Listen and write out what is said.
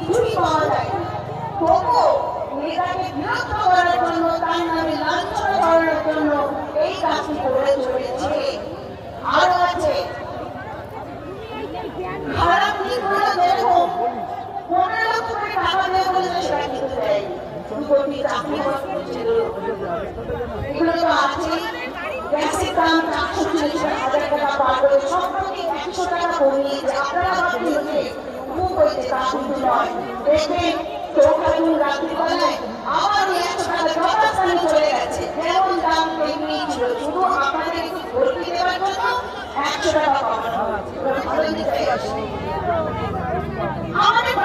কিছুই পাওয়া যায় না। তবুও মেয়েটাকে বিরক্ত করার জন্য, তার নামে লাঞ্ছনা করার জন্য এই কাজটি করে চলেছে। আরো আছে খারাপ দিকগুলো, যেরকম 15 লক্ষ করে টাকা দেওয়া বলেছে সেটা কিন্তু দেয়নি, 2 কোটি চাকরি করছিল, এগুলো তো আছেই। গ্যাসের দাম 440,000 টাকা বাড়বে, সম্প্রতি 100 টাকা কমিয়েছে। আপনারা ভাবছেন যে খুব হয়েছে, তা কিন্তু নয়। দেখবেন চৌঠা জুন রাত্রিবেলায় আবার ওই 100 টাকা যথাস্থানে চলে গেছে, যেমন দাম তেমনি ছিল, শুধু আপনাদের একটু ভর্তি দেওয়ার জন্য 100 টাকা কমানো হয়েছে। ভালো দিকে আমাদের